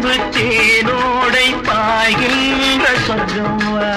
அன்பு தேனோடை பாய்கின்ற சொர்க்கம்வா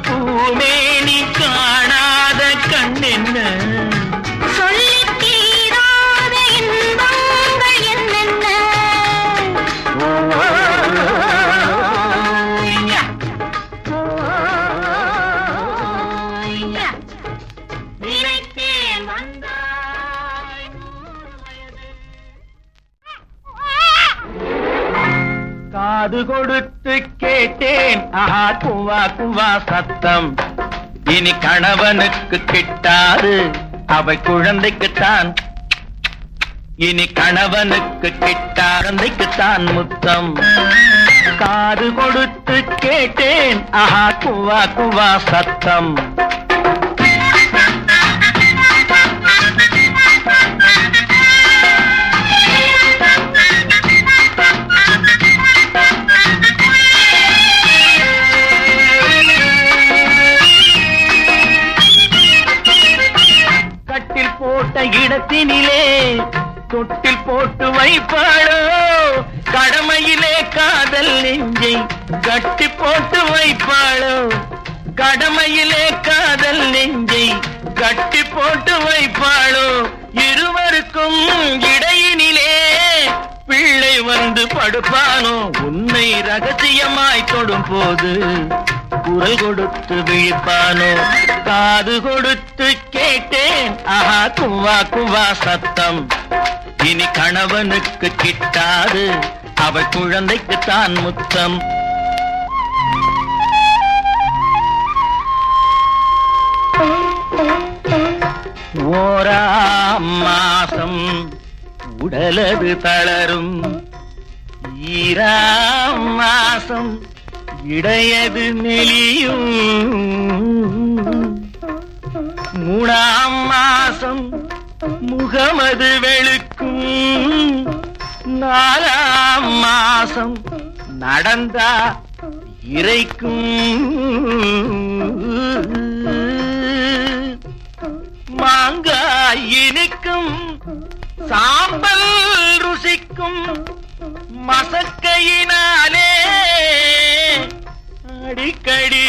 பூமேனி காணாத கண்ணென்ன சொல்லி தீராத இன்பங்கள் என்னென்ன நினைத்தேன் வந்தாய் காது கொடுத்து கேட்டேன் ஆஹா குவா குவா சத்தம் இனி கணவனுக்கு கிட்டாது அவை குழந்தைக்குத்தான் இனி கணவனுக்கு கிட்டா குழந்தைக்குத்தான் முத்தம் காது கொடுத்து கேட்டேன் ஆஹா குவா குவா சத்தம் இடத்தினிலே தொட்டில் போட்டு வைப்பாளோ கடமையிலே காதல் நெஞ்சை கட்டி போட்டு வைப்பாளோ கடமையிலே காதல் நெஞ்சை கட்டி போட்டு வைப்பாளோ இருவருக்கும் இடையினிலே பிள்ளை வந்து படுப்பானோ உன்னை ரகசியமாய் தொடும் போது குரல் கொடுத்து விழிப்பானோ காது கொடுத்து கேட்டேன் ஆஹா குவா குவா சத்தம் இனி கணவனுக்கு கிட்டாது அவள் குழந்தைக்குத்தான் முத்தம் ஓராம் மாசம் உடலது தளரும் ஈராம் மாசம் இடையது நெளியும் மூணாம் மாசம் முகமது வெளுக்கும் நாலாம் மாசம் நடந்தா இறைக்கும் மாங்காய் இனிக்கும் சாம்பல் ருசிக்கும் மசக்கையினாலே அடிக்கடி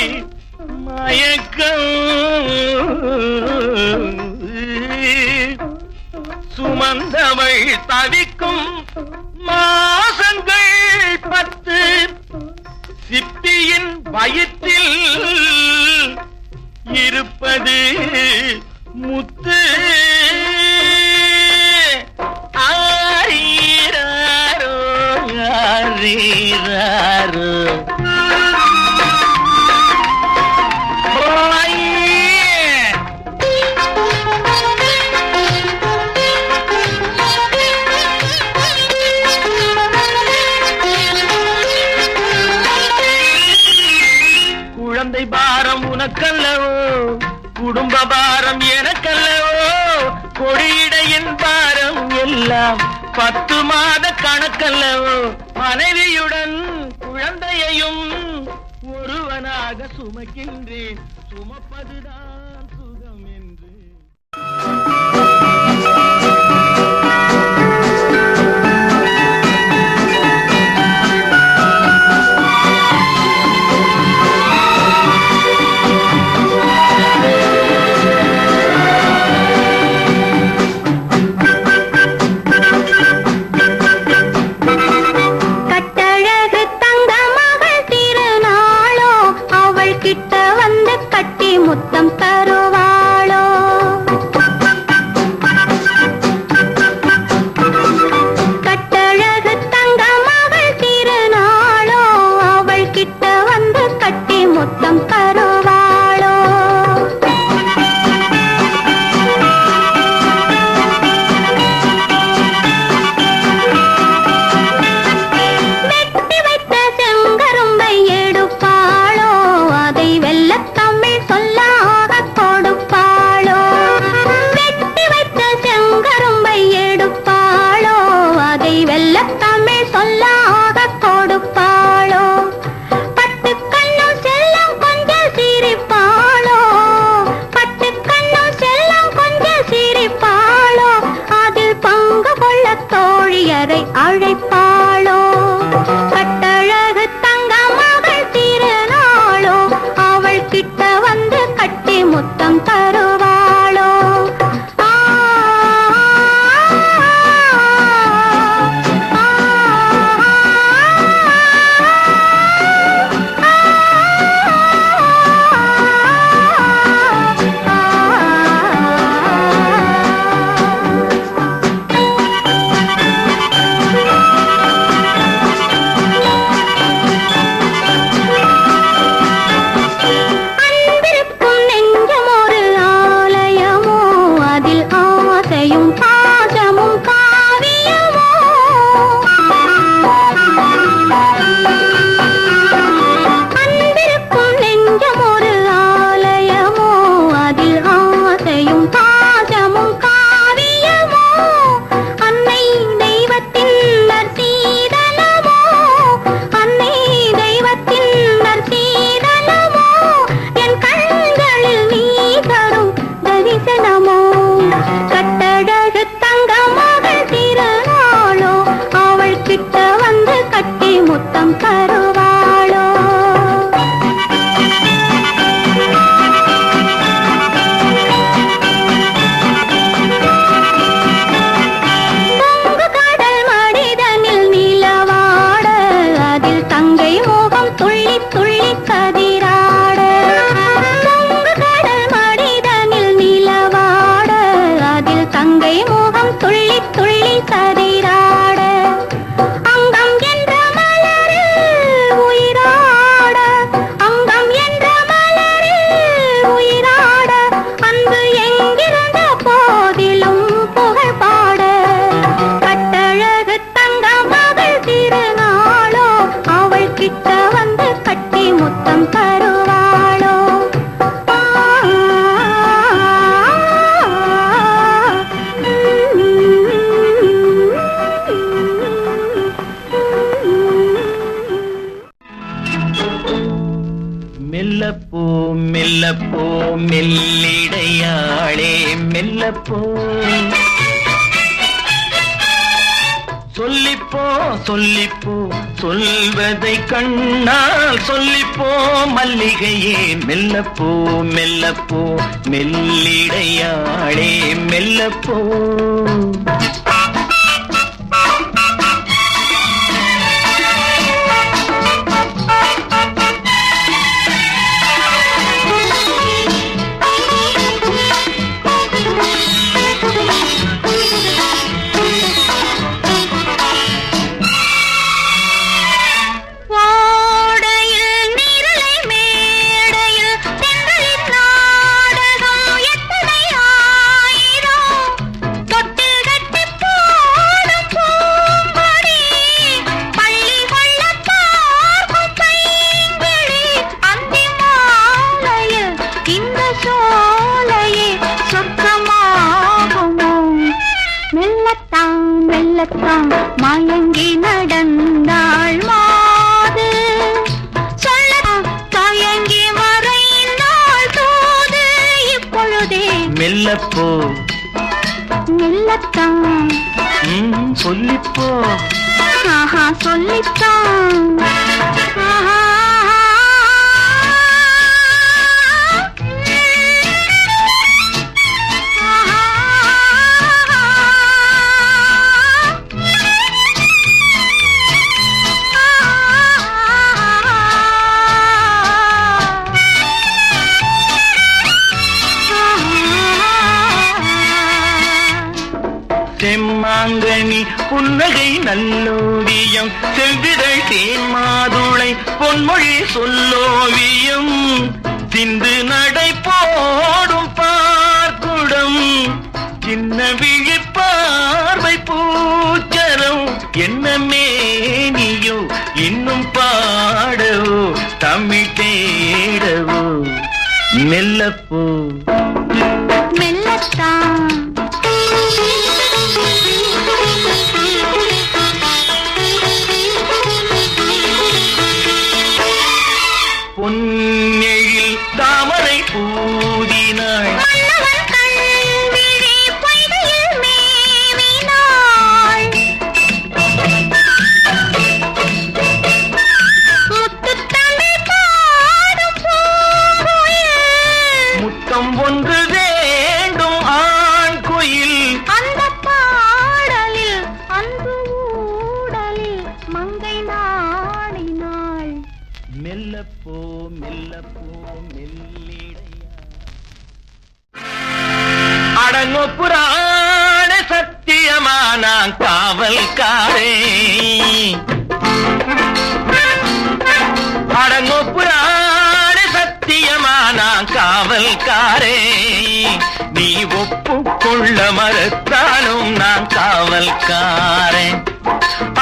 மயக்கம் சுமந்தவள் தவிக்கும் மாசங்கள் 10 சிப்பியின் வயிற்றில் இருப்பது முத்து ஆரீராரோ ஆரீராரோ குழந்தை பாரம் உனக்கல்லவோ குடும்ப பாரம் எனக்கல்லவோ கொடியிடையின் பாரம் எல்லாம் 10 மாத கணக்கல்லவோ மனைவியுடன் குழந்தையையும் ஒருவனாக சுமக்கின்றேன் சுமப்பதுதான் சுகம் என்று முத்தம் தங்கை மோகம் துள்ளி துள்ளி சதிராட அங்கம் என்ற மலரில் உயிராட அங்கம் என்ற மலரில் உயிராட அன்பு எங்கிருந்த போதிலும் புகழ் பாட கட்டழகு தங்க மகள் திருநாளோ அவள் கிட்ட வந்து கட்டி முத்தம் தருவாளோ மெல்லப்போ மெல்லப்போ மெல்லிடையாளே மெல்லப்போ சொல்லிப்போ சொல்லிப்போ சொல்வதை கண்ணால் சொல்லிப்போ மல்லிகையே மெல்லப்போ மெல்லப்போ மெல்லிடையாளே மெல்லப்போ மயங்கி நடந்தாள் மாது சொல்ல தயங்கி மறைந்தாள் தோது இப்பொழுதே மெல்லப்போ மெல்லத்தான் சொல்லிப்போ சொல்லித்தான் செம்மாங்கனி புன்னகை நல்லோவியம் செவ்விதழ் தேன்மாதுளை பொன்மொழி சொல்லோவியம் சிந்து நடை போடும் பார்க்குடம் சின்ன விழி பார்வை பூச்சரம் என்ன மேனியோ இன்னும் பாடவோ தமிழ் தேடவோ மெல்லப்போ மெல்லத்தான் பொன்னெழில் தாமரை பூதினாள் முத்தம் ஒன்று வேண்டும் ஆண் குயில் அந்த பாடலில் அன்பு ஊடலில் மங்கை நாடினாள் மெல்லப்போ மெல்லப்போ மெல்லிடையா அடங்கோ புராண சத்தியமான காவல்காரே அடங்கோ புராண சத்தியமான காவல்காரே நீ ஒப்புக்கொள்ள மறுத்தாலும் நான் காவல்காரன்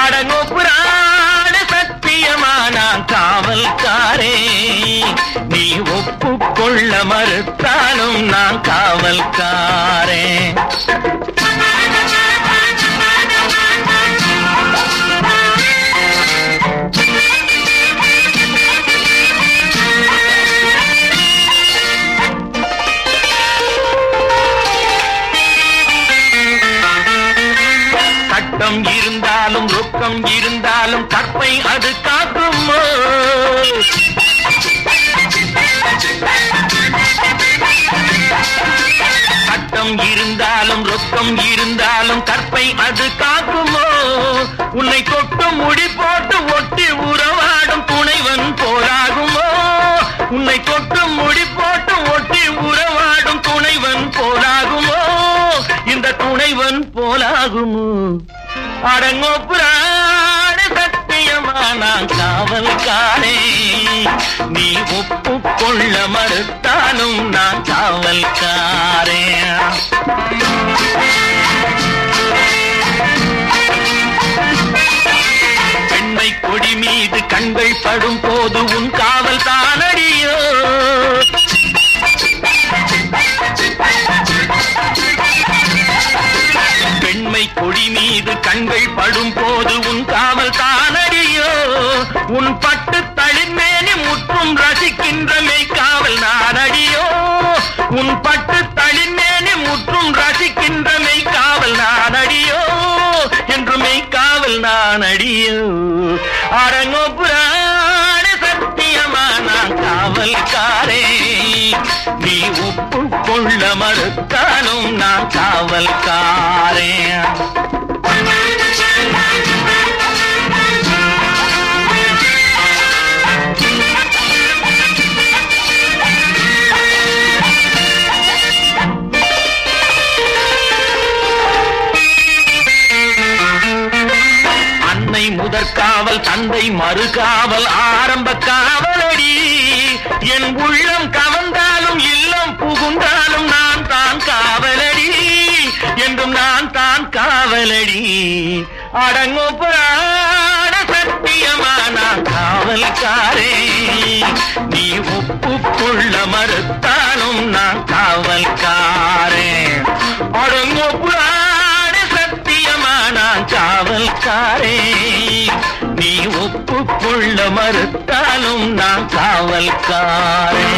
அடங்கோ புராண சத்தியமான காவல்காரே நீ ஒப்புக்கொள்ள மறுத்தாலும் நான் காவல்காரன் கட்டம் இருந்தாலும் ரொக்கம் இருந்தாலும் கற்பை அது காக்குமோ கட்டம் இருந்தாலும் ரொக்கம் இருந்தாலும் கற்பை அது காக்குமோ உன்னை தொட்டு முடி போட்டு ஒட்டி உறவாடும் துணைவன் போராகுமோ உன்னை தொட்டு முடி போட்டு ஒட்டி உறவாடும் துணைவன் போராகுமோ இந்த பகைவன் போலாகுமோ அடங்கோப்புரான சத்தியமா நான் காவல்காரே நீ ஒப்புக்கொள்ள மறுத்தாலும் நான் காவல்காரே பெண்மை கொடி மீது கண்கள் படும் போது உன் காவல் தானடியோ பெண்மை கொடி மீது கண்கள் படும் போது உன் காவல் தானடியோ உன் பட்டு தளிர்மேனி முற்றும் ரசிக்கின்ற மெய்க்காவல் நானடியோ உன் பட்டு தளிர்மேனி முற்றும் ரசிக்கின்ற மெய்க்காவல் நானடியோ என்று மெய்க்காவல் நானடியோ அரங்கோபுராண சத்தியமான காவல்காரே நீ ஒப்புக்கொள்ள மறுத்தாலும் நான் காவல்காரே அன்னை முதற்காவல் தந்தை மறுகாவல் ஆரம்ப காவலடி என் உள்ளம் கவர்ந்தாலும் இல்லம் புகுந்தாலும் நான் தான் காவலடி என்றும் நான் தான் காவலடி அடங்கோப்புராண சத்தியமான காவல்காரே நீ ஒப்புக்கொள்ள மறுத்தாலும் நான் காவல்காரே அடங்கோப்புராண சத்தியமான காவல்காரே நீ ஒப்புக்கொள்ள மறுத்தாலும் நான் காவல்காரே